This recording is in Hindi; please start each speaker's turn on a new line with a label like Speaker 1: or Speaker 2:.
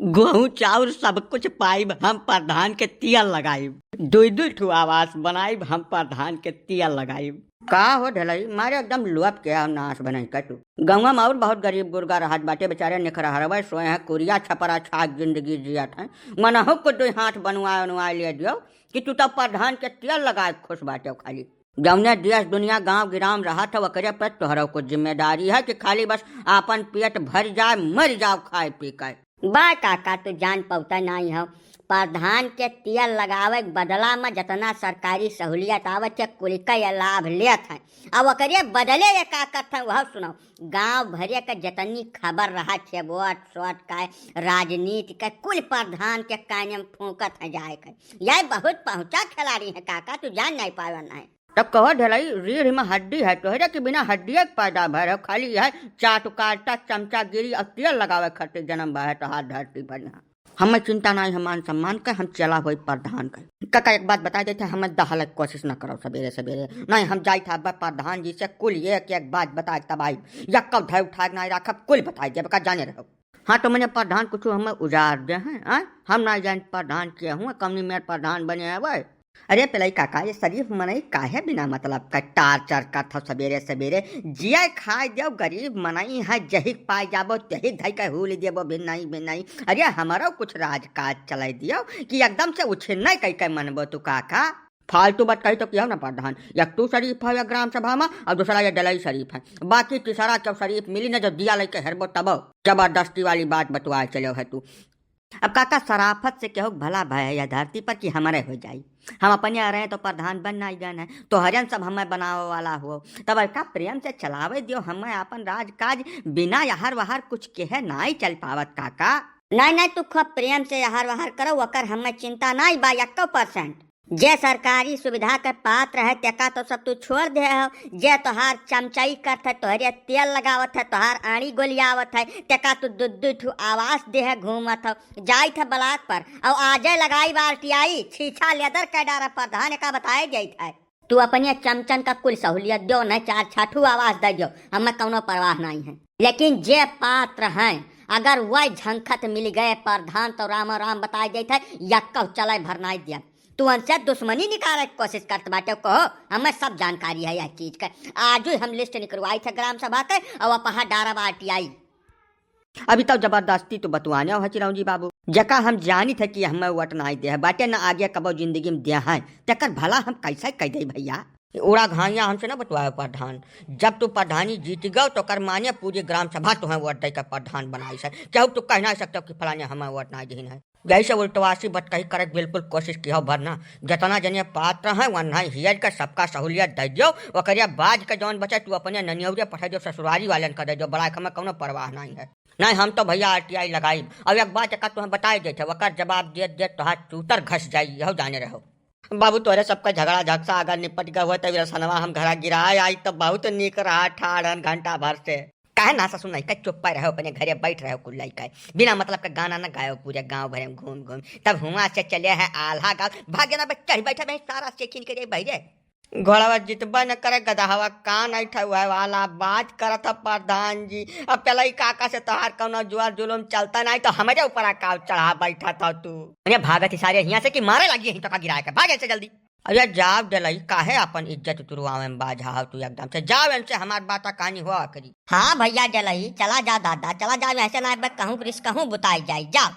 Speaker 1: गेहूं चाउर सब कुछ पाइब हम प्रधान के तिया लगाइब। दुई दुई ठू आवास बनाइब हम प्रधान के तिया लगाइब। का हो ढलई मारे एकदम लुअप के हम नाश बनाई कटू। गंगा में और बहुत गरीब गुर्गा रहत बाटे बेचारे निखरा हरवे सोए हैं कुरिया छपरा छाक जिंदगी जियत हैं। मनहु को दो हाथ बनवाए बनवाए ले दियो कि तू तब प्रधान के तिया लगाए खुश बाटे खाली। जौने देश दुनिया गांव गिराम रहा था वकरे पर तोहरा को जिम्मेदारी है कि खाली बस आपन पेट भर जाए मर जाओ खाए पी कर।
Speaker 2: बा काका तो जान पौता नहीं हो प्रधान के तिया लगावे बदला में जितना सरकारी सहूलियत आवत है कुल का लाभ लेत है। अब ओकरे बदले ये का करत है वह सुनाओ। गांव भरे का जितनी खबर रहा है वोट सोट का राजनीति का कुल प्रधान के काने में फूकत है जाए कर। यह बहुत पहुंचा खिलाड़ी है काका तू जान नहीं पावन है।
Speaker 1: तब कहो ढलाई रीढ़ में हड्डी है तोहरा के बिना हड्डी पैदा भर है खाली है चाट काटा चमचा गिरी और तेल लगावे खटे जन्म है तो हाथ धरती पर यहाँ हमें चिंता नहीं है मान सम्मान का हम चला हुई प्रधान का। काका एक बात बता देते हमें दहल कोशिश न करो सवेरे सवेरे नहीं हम जाए था प्रधान जी से कुल एक बात बता तब आई या कब ढाई उठा नहीं रखा कुल बताई जब का जाने रहो। हाँ तो मैंने प्रधान कुछ हमें उजाड़ दे हैं हम ना जान प्रधान किया हूँ कमनी में प्रधान बने हुए। अरे पलाई काका ये शरीफ मनई काहे बिना मतलब का टार्चर का था सवेरे सवेरे जिया खाए दो गरीब मनई है जही पाए जाबो तही धई का हुल देबो बिनाई। अरे हमारा कुछ राजकाज चलाई दियो कि एकदम से उछे नहीं कई कई मनबो तू काका फालतू बात कही तो किया ना प्रधान या तू शरीफ है या ग्राम सभा में और दूसरा ये डलाई शरीफ है बाकी तीसरा जब शरीफ मिली ना जब दिया लेके हरबो तब जबरदस्ती वाली बात बतवा चलो है तू। अब काका सराफत से कहो भला भय या धरती पर कि हमारे हो जाई हम अपने आ रहे हैं तो प्रधान बनना ही गन है तो हरियन सब हमें बनावे वाला हो तब ऐसा प्रेम से चलावे दियो हमें अपन राजकाज बिना यहार वहार कुछ कहे नहीं चल पावत काका।
Speaker 2: नहीं तू खूब प्रेम से यहार वहार करो वकर हमें चिंता नहीं बा 100%। जे सरकारी सुविधा के पात्र है तेका तो सब तू छोड़ दे हो जे तोहार चमचाई करत है तोहरे तेल लगावत है तोहार आड़ी गोलियावत है तेका तू दू ठू आवास दे है घूमत हो जाइत है ब्लाक पर और आजे लगाई बाल्टियाई छीछा लेदर के डारा प्रधान का बताए जाइत है। तू अपने चमचन का कुल सहूलियत दो न 4-6 आवास दे दो हमें कौनो परवाह नहीं है लेकिन जे पात्र हैं अगर वह झंखत मिल गए प्रधान तो राम राम बताए जाइत है यक्का चलाए भरनाई दिया तू उनसे दुश्मनी निकाले की कोशिश करते बाटे कहो हमें सब जानकारी है यह चीज का। आज ही हम लिस्ट निकलवाई थे ग्राम सभा के और पहा डारा बाटी आई
Speaker 1: अभी तो जबरदस्ती तो बतवाने हो चिराऊ जी बाबू जका हम जानी थे कि हमें वट नहीं दे बाटे न आगे कबो जिंदगी में दे है तकर भला हम कैसे कह दे भैया उड़ा घाइया हमसे न बतवाए प्रधान जब तू प्रधानी जीत गो तो कर माने पूरी ग्राम सभा तुम्हें वोट दे कर प्रधान बनाई है क्या तू कह नहीं सकते कि फलाने हमें वोट नहीं दी है जैसे उल्टवासी बट कही करे बिल्कुल कोशिश की हो भरना जितना जने पात्र है वह नहीं हियर का सबका सहूलियत दे दो वकरिया बाज का जौन बचे तू अपने ननियौरे पठा दो ससुरारी वालन का दे दो बड़ा हमें कोनो परवाह नहीं है नहीं हम तो भैया RTI लगाई अब एक बात एक तुम्हें बताए गए थे वकर जवाब दे तो चूतर घस जाई यहो जाने रहो। बाबू तोरे सबका झगड़ा झगसा अगर निपट गया हुआ तब सनवा हम घर गिराए आई तो बहुत निक रहा 18 घंटा भर से काहे ना सुन नहीं चुप रहो अपने घरे बैठ रहो कुल लइका बिना मतलब का गाना ना गायो पूरे गांव भरे में घूम तब हुआ से चले है आल्हा गाँव भागे ना चढ़ बैठे मैं सारा चेकिन के भैरे घोड़ावा जितबा न करे गदहवा कान ऐठा हुआ वाला बात करत प्रधान जी अब पहले ही काका से तोहार कौनो जुआर जुलूम चलता नहीं तो हमारे ऊपर काव चढ़ा बैठा था तू भागत सारे यहाँ से कि मारे लगी यहीं तो गिरा के भागे से जल्दी। अरे जाव डलई काहे अपन इज्जत तुरवावे में बाझा तू एकदम से जाव इनसे हमार बात कहानी हुआ करी।
Speaker 2: हाँ भैया डलई चला जा दादा चला जा ऐसे ना कहूँ कहूँ बुताई जाए जाओ।